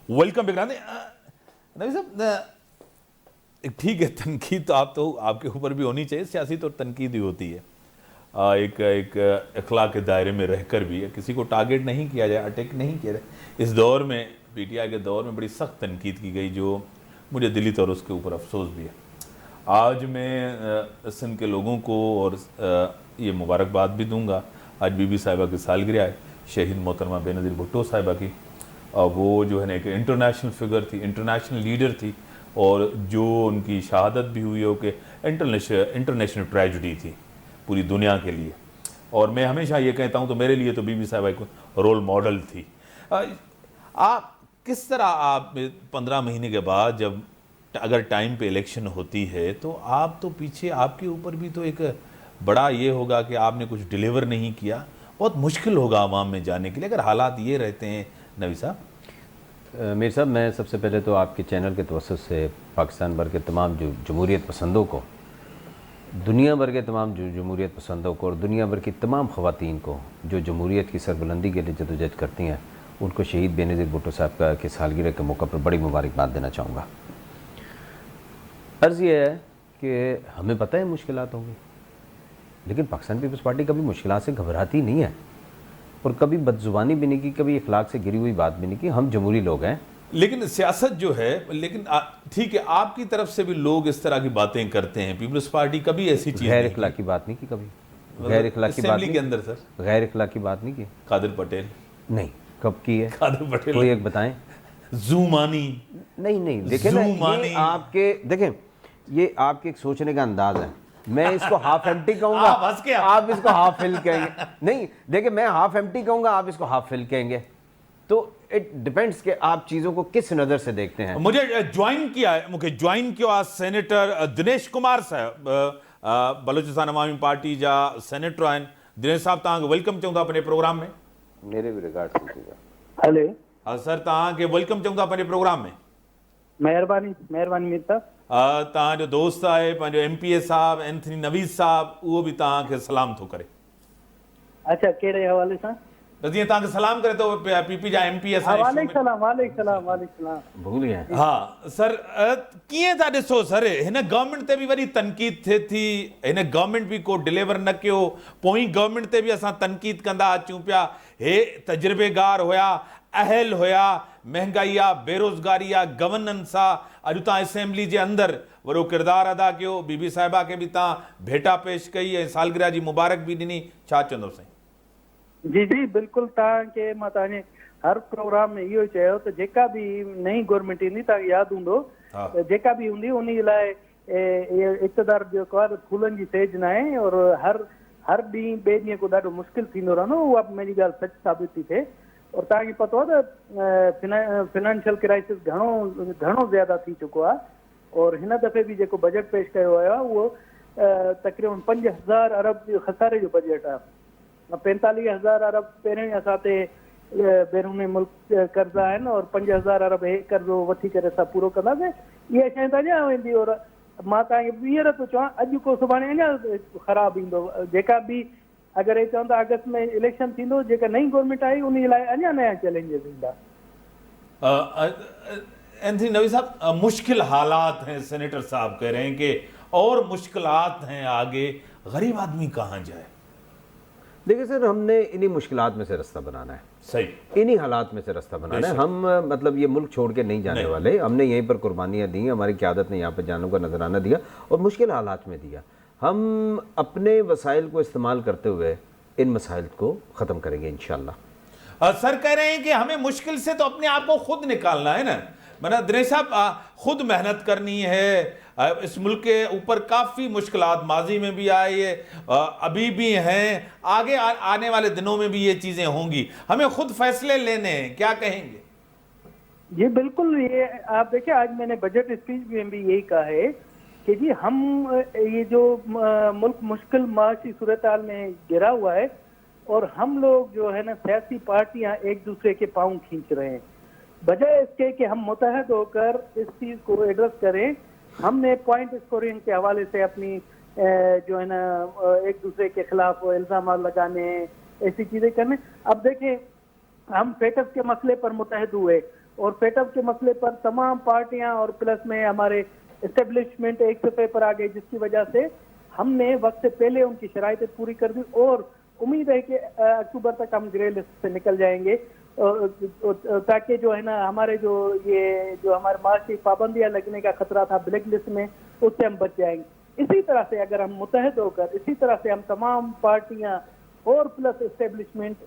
Welcome बिगराने नबी साहब, ठीक है, तनकीद तो आपके ऊपर भी होनी चाहिए, सियासी तो तनकीद ही होती है। एक अखलाक के दायरे में रहकर भी किसी को टारगेट नहीं किया जाए, अटैक नहीं किया जाए। इस दौर में, पीटीआई के दौर में बड़ी सख्त तनकीद की गई, जो मुझे दिली तौर उसके ऊपर अफसोस भी है। आज मैं सिंध के लोगों को और ये मुबारकबाद भी दूंगा, आज बीबी साहिबा की सालगिरह है, शहीद मोहतरमा बेनज़ीर भुट्टो साहिबा की। वो जो है ना एक इंटरनेशनल फिगर थी, इंटरनेशनल लीडर थी, और जो उनकी शहादत भी हुई हो कि इंटरनेशनल ट्रेजिडी थी पूरी दुनिया के लिए। और मैं हमेशा ये कहता हूँ, तो मेरे लिए तो बीबी साहिबा एक रोल मॉडल थी। आप किस तरह, आप 15 महीने के बाद जब अगर टाइम पे इलेक्शन होती है, तो आप तो पीछे, आपके ऊपर भी तो एक बड़ा ये होगा कि आपने कुछ डिलीवर नहीं किया, बहुत मुश्किल होगा आवाम में जाने के लिए अगर हालात ये रहते हैं। नबी साहब, मीर साहब, मैं सबसे पहले तो आपके चैनल के तवज्जुह से पाकिस्तान भर के तमाम जो जमहूरियत पसंदों को, दुनिया भर के तमाम जो जमहूरियत पसंदों को और दुनिया भर की तमाम ख़वातीन को जो जमहूरियत की सरबुलंदी के लिए जदोजहद करती हैं, उनको शहीद बेनज़ीर भुट्टो साहब का के सालगिरह के मौके पर बड़ी मुबारकबाद देना चाहूँगा। अर्ज़ ये है कि हमें पता है मुश्किलात होंगी, लेकिन पाकिस्तान पीपल्स पार्टी कभी मुश्किलात से घबराती नहीं है और कभी बदजुबानी भी नहीं की, कभी इखलाक से गिरी हुई बात भी नहीं की। हम जमहूरी लोग हैं। लेकिन सियासत जो है, लेकिन ठीक है, आपकी तरफ से भी लोग इस तरह की बातें करते हैं। पीपल्स पार्टी कभी ऐसी चीज गैर इखलाकी बात नहीं की, कभी गैर इखलाकी बात के अंदर सर, गैर इखलाकी बात नहीं की। कादिर पटेल नहीं, कब की है? कादिर पटेल कोई एक बताएं। जूमानी नहीं, देखें ना, ये आपके, देखें, ये आपके एक सोचने का अंदाज है। मैं इसको हाफ एम्प्टी कहूंगा, आप इसको हाफ फिल कहेंगे। नहीं, देखिए, मैं हाफ एम्प्टी कहूंगा, आप इसको हाफ फिल कहेंगे। तो इट डिपेंड्स कि आप चीज़ों को किस नज़र से देखते हैं। मुझे ज्वाइन किया सेनेटर दिनेश कुमार साहब, बलोचिस्तान अवामी पार्टी जा सेनेटर आहिनि। दिनेश साहब, तव्हांखे वेलकम चऊं था पंहिंजे प्रोग्राम में। मेरे भी रिगार्ड्स दीजिएगा। हेलो सर, तव्हांखे वेलकम चऊं था पंहिंजे प्रोग्राम में। महिरबानी मीर साहब। तव्हांजो दोस्त आहे पंहिंजो MPA साहब एंथनी नवीद साहब, उहो बि तव्हांखे सलाम थो करे। अच्छा, कहिड़े हवाले सां? जीअं तव्हांखे सलाम करे थो PP जा MP भूल गए। हा सर, कीअं था ॾिसो सर, हिन गवर्नमेंट ते बि वरी तनक़ीद थिए थी, हिन गवर्नमेंट बि को डिलीवर न कयो, पोइ गवर्नमेंट ते बि असां तनक़ीद कंदा अचूं पिया। हे तजुर्बेगार हुया, अहल हुया, महंगाई आहे, बेरोज़गारी आहे, गवर्नेंस आहे। अॼु तव्हां असेंबली जे अंदरि वॾो किरदारु अदा कयो, बीबी साहिबा खे बि तव्हां भेटा पेश कई ऐं सालगिरह जी मुबारक बि ॾिनी, छा चवंदव साईं? जी बिल्कुल, तव्हांखे मां तव्हांजे हर प्रोग्राम में इहो ई चयो त जेका बि नई गवर्नमेंट ईंदी, तव्हांखे यादि हूंदो, जेका बि हूंदी उन लाइ इक़्तिदार जेको आहे फूलनि जी सेज न आहे, और हर ॾींहुं ॿिए ॾींहं को ॾाढो मुश्किल थींदो रहंदो। उहा मुंहिंजी ॻाल्हि सच साबित थी थिए। और तव्हांखे पतो आहे त फिनेंशियल क्राइसिस घणो ज़्यादा थी चुको आहे, और हिन दफ़े बि जेको बजट पेश कयो वियो आहे उहो तक़रीबन 5000 अरब जो खसारे जो बजट आहे। 45,000 अरब पहिरियों असां ते बैरून मुल्क कर्ज़ा आहिनि, और 5000 अरब हे कर्ज़ो वठी करे असां पूरो कंदासीं। इहा शइ त अञा वेंदी। और मां तव्हांखे ॿीहर थो चवां, अॼु को सुभाणे अञा ख़राबु ईंदो। जेका बि अगर ये चवंदा अगस्त में इलेक्शन थींदो, जेका नई गवर्नमेंट आई उन लाइ अञा नया चैलेंजेस ईंदा। एंथनी नवी साहब, मुश्किल हालात हैं, सेनेटर साहब कह रहे हैं कि और मुश्किलात हैं आगे, गरीब आदमी कहाँ जाए? देखिए सर, हमने इन्हीं मुश्किलात में से रास्ता बनाना है। सही, इन्हीं हालात में से रास्ता बनाना है। हम मतलब ये मुल्क छोड़ के नहीं जाने वाले। हमने यहीं पर कुर्बानियाँ दी, हमारी क़यादत ने यहाँ पर जाने का नजराना दिया और मुश्किल हालात में दिया। हम अपने वसाइल को इस्तेमाल करते हुए इन मसाइल को ख़त्म करेंगे इंशाअल्लाह। सर कह रहे हैं कि हमें मुश्किल से तो अपने आप को खुद निकालना है ना। मतलब दिनेश साहब, खुद मेहनत करनी है। इस मुल्क के ऊपर काफ़ी मुश्किलात माजी में भी आई है, अभी भी हैं, आगे आने वाले दिनों में भी ये चीज़ें होंगी। हमें खुद फैसले लेने हैं, क्या कहेंगे? जी बिल्कुल, ये आप देखिए, आज मैंने बजट स्पीच में भी यही कहा है कि जी हम ये जो मुल्क मुश्किल माशी सूरत हाल में गिरा हुआ है, और हम लोग जो है ना सियासी पार्टियां एक दूसरे के पाँव खींच रहे हैं, बजाय इसके कि हम मुतहद होकर इस चीज़ को एड्रेस करें। हमने पॉइंट स्कोरिंग के हवाले से अपनी जो है ना एक दूसरे के खिलाफ इल्ज़ाम लगाने, ऐसी चीज़ें करने। अब देखें, हम फेटस के मसले पर मुतहद हुए और फेटअप के मसले पर तमाम पार्टियां और प्लस में हमारे एस्टेब्लिशमेंट एक सफे पर आ गए, जिसकी वजह से हमने वक्त से पहले उनकी शराइतें पूरी कर दी और उम्मीद है कि अक्टूबर तक हम ग्रे लिस्ट से निकल जाएंगे, ताकि जो है ना हमारे जो हमारे मार्च की पाबंदियां लगने का खतरा था ब्लैक लिस्ट में, उससे हम बच जाएंगे। इसी तरह से अगर हम मुतहद होकर, इसी तरह से हम तमाम पार्टियां और प्लस एस्टेब्लिशमेंट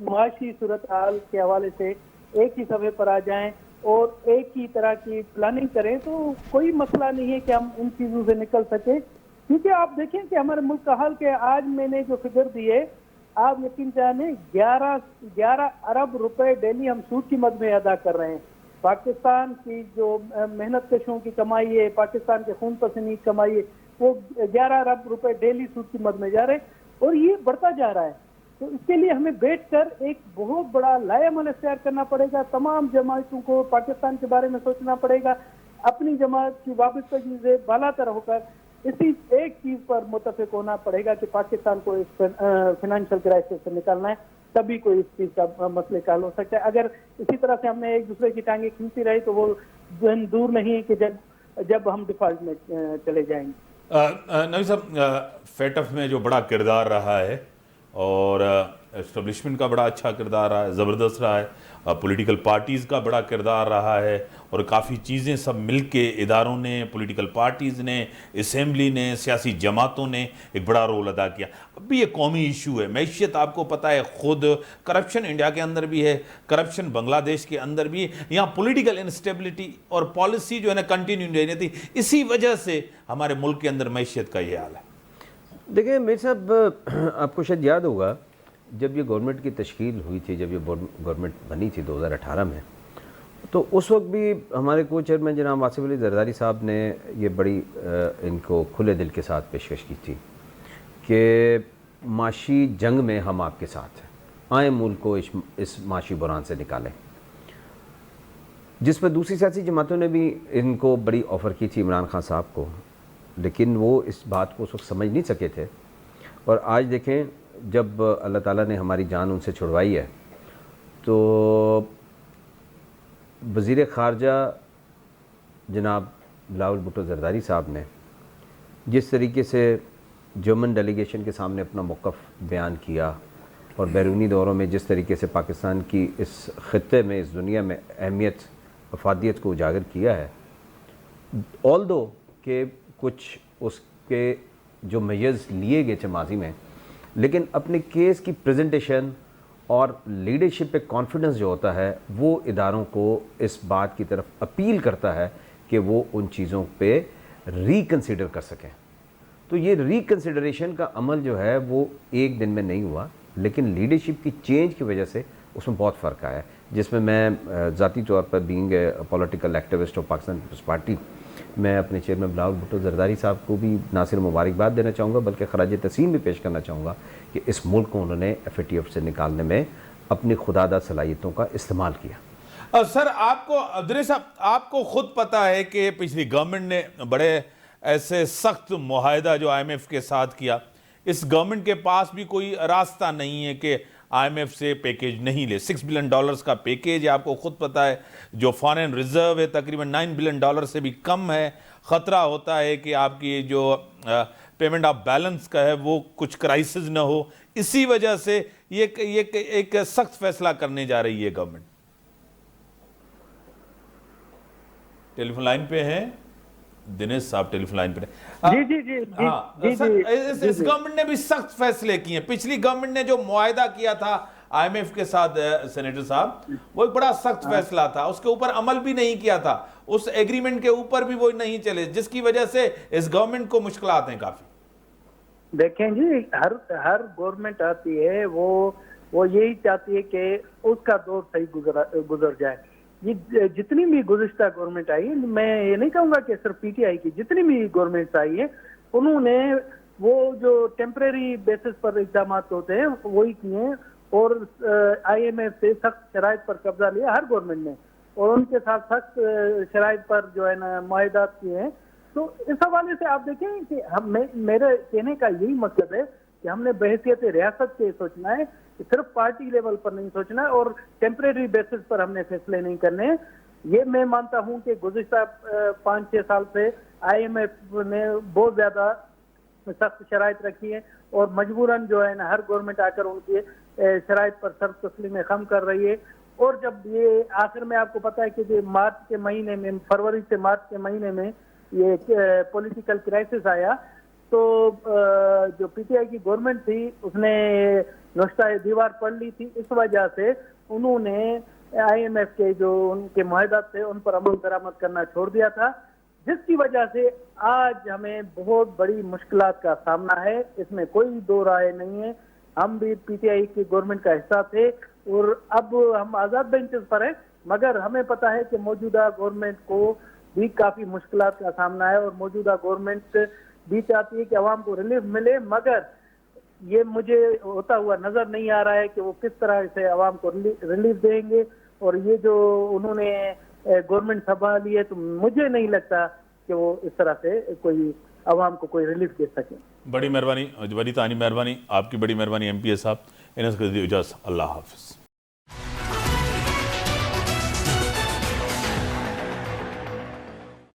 माशी सूरत हाल के हवाले से एक ही सफ़े पर आ जाएं और एक ही तरह की प्लानिंग करें, तो कोई मसला नहीं है कि हम इन चीज़ों से निकल सके। क्योंकि आप देखें कि हमारे मुल्क का हाल के आज मैंने जो फिगर दी है, आप यकीन जाने 11 अरब रुपए डेली हम सूद की मद में अदा कर रहे हैं। पाकिस्तान की जो मेहनत कशों की कमाई है, पाकिस्तान के खून पसीने की कमाई है, वो 11 अरब रुपए डेली सूद की मद में जा रहे हैं और ये बढ़ता जा रहा है। तो इसके लिए हमें बैठकर एक बहुत बड़ा लाएअमल इख्तियार करना पड़ेगा। तमाम जमातों को पाकिस्तान के बारे में सोचना पड़ेगा, अपनी जमात की वाबस्तगी से बालातर होकर इसी एक चीज पर मुतफिक होना पड़ेगा कि पाकिस्तान को इस फाइनेंशियल क्राइसिस से निकालना है, तभी कोई इस चीज का मसले का हल हो सकता है। अगर इसी तरह से हमने एक दूसरे की टांगे खींचती रही तो वो दिन दूर नहीं है कि जब हम डिफॉल्ट में चले जाएंगे। नबी साहब, फेटअप में जो बड़ा किरदार रहा है और एस्टेब्लिशमेंट का बड़ा अच्छा किरदार रहा है, ज़बरदस्त रहा है, पॉलिटिकल पार्टीज़ का बड़ा किरदार रहा है और काफ़ी चीज़ें सब मिल के इदारों ने, पॉलिटिकल पार्टीज़ ने, असेंबली ने, सियासी जमातों ने एक बड़ा रोल अदा किया। अब भी ये कौमी इशू है, मैशियत आपको पता है, खुद करप्शन इंडिया के अंदर भी है, करप्शन बांग्लादेश के अंदर भी है, यहाँ पॉलिटिकल इंस्टेबिलिटी और पॉलिसी जो है ना कंटिन्यू नहीं रहती थी, इसी वजह से हमारे मुल्क के अंदर मैशियत का ये हाल है। देखिए मेरे साहब, आपको शायद याद होगा जब ये गवर्नमेंट की तश्कील हुई थी, जब ये गवर्नमेंट बनी थी 2018 में, तो उस वक्त भी हमारे को चेयरमैन जनाब आसिफ अली जरदारी साहब ने ये बड़ी इनको खुले दिल के साथ पेशकश की थी कि माशी जंग में हम आपके साथ हैं, आए मुल्क को इस माशी बुरान से निकालें। जिस पर दूसरी सियासी जमातों ने भी इनको बड़ी ऑफ़र की थी इमरान खान साहब को, लेकिन वो इस बात को उस वक्त समझ नहीं सके थे। और आज देखें, जब अल्लाह ताला ने हमारी जान उनसे छुड़वाई है, तो वज़ीर ख़ारजा जनाब बिलावल भुट्टो ज़रदारी साहब ने जिस तरीके से जर्मन डेलीगेशन के सामने अपना मौक़िफ़ बयान किया और बैरूनी दौरों में जिस तरीके से पाकिस्तान की इस ख़ित्ते में, इस दुनिया में अहमियत, अफादियत को उजागर किया है, ऑल्दो के कुछ उसके जो मेजर्स लिए गए थे माजी में, लेकिन अपने केस की प्रेजेंटेशन और लीडरशिप पे कॉन्फिडेंस जो होता है, वो इदारों को इस बात की तरफ अपील करता है कि वो उन चीज़ों पे रिकन्सिडर कर सकें। तो ये रिकन्सिडरेशन का अमल जो है वो एक दिन में नहीं हुआ, लेकिन लीडरशिप की चेंज की वजह से उसमें बहुत फ़र्क आया है, जिसमें मैं ज़ाती तौर पर being a political activist of Pakistan Peoples Party, मैं अपने चेयरमैन बिलावल भुट्टो ज़रदारी साहब को भी ना सिर्फ मुबारकबाद देना चाहूँगा बल्कि खराज तस्लीम भी पेश करना चाहूँगा कि इस मुल्क को उन्होंने FATF से निकालने में अपनी खुदादा सलाहियतों का इस्तेमाल किया। सर, आपको अब्दुल साहब, आपको खुद पता है कि पिछली गवर्नमेंट ने बड़े ऐसे सख्त मुआहदा जो IMF के साथ किया, इस गवर्नमेंट के पास भी कोई रास्ता नहीं है कि IMF से पैकेज नहीं ले। $6 बिलियन का पैकेज है, आपको खुद पता है, जो फॉरेन रिजर्व है तकरीबन $9 बिलियन से भी कम है। ख़तरा होता है कि आपकी जो पेमेंट ऑफ बैलेंस का है वो कुछ क्राइसिस ना हो, इसी वजह से ये एक सख्त फैसला करने जा रही है गवर्नमेंट। टेलीफोन लाइन पे हैं दिनेश साहब, टेलीफोन लाइन पे। इस गवर्नमेंट ने भी सख्त फैसले किए हैं। पिछली गवर्नमेंट ने जो मुआहदा किया था IMF के साथ, सेनेटर साहब, वो एक बड़ा सख्त फैसला था, उसके ऊपर अमल भी नहीं किया था, उस एग्रीमेंट के ऊपर भी वो नहीं चले, जिसकी वजह से इस गवर्नमेंट को मुश्किलात हैं काफी। देखें जी, हर गवर्नमेंट आती है वो यही चाहती है कि उसका दौर सही गुजर जाए। ये जितनी भी गुज़िश्ता गवर्नमेंट आई है, मैं ये नहीं कहूँगा कि सिर्फ PTI की, जितनी भी गवर्नमेंट आई है, उन्होंने वो जो टेम्परेरी बेसिस पर इक़दाम होते हैं वही किए और IMF से सख्त शराइत पर कब्जा लिया हर गवर्नमेंट ने, और उनके साथ सख्त शराइत पर जो है ना मुआहदात किए हैं। तो इस हवाले से आप देखें कि मेरे कहने का यही मकसद है कि हमने बहैसियत रियासत के सोचना है, सिर्फ पार्टी लेवल पर नहीं सोचना है और टेम्परेरी बेसिस पर हमने फैसले नहीं करने हैं। ये मैं मानता हूं कि गुज़िश्ता 5-6 साल से IMF ने बहुत ज्यादा सख्त शराइत रखी है और मजबूरन जो है ना हर गवर्नमेंट आकर उनकी शराइत पर सर्व तस्लीमें कम कर रही है। और जब ये आखिर में आपको पता है कि मार्च के महीने में, फरवरी से मार्च के महीने में ये पॉलिटिकल क्राइसिस आया, तो जो PTI की गवर्नमेंट थी उसने नुश्ता दीवार पढ़ ली थी। इस वजह से उन्होंने IMF के जो उनके मुआहदात थे उन पर अमल दरामद करना छोड़ दिया था, जिसकी वजह से आज हमें बहुत बड़ी मुश्किलात का सामना है। इसमें कोई दो राय नहीं है। हम भी PTI की गवर्नमेंट का हिस्सा थे और अब हम आज़ाद बेंचेस पर हैं, मगर हमें पता है कि मौजूदा गवर्नमेंट को भी काफ़ी मुश्किलात का सामना है और मौजूदा गवर्नमेंट भी चाहती है कि अवाम को रिलीफ मिले, मगर ये मुझे होता हुआ नजर नहीं आ रहा है कि वो किस तरह से अवाम को रिलीफ देंगे। और ये जो उन्होंने गवर्नमेंट संभाली है, तो मुझे नहीं लगता कि वो इस तरह से कोई अवाम को कोई रिलीफ दे सके। बड़ी मेहरबानी, बड़ी तानी मेहरबानी, आपकी बड़ी मेहरबानी MPA साहब। इन्हें इजाज़त, अल्लाह हाफिज़।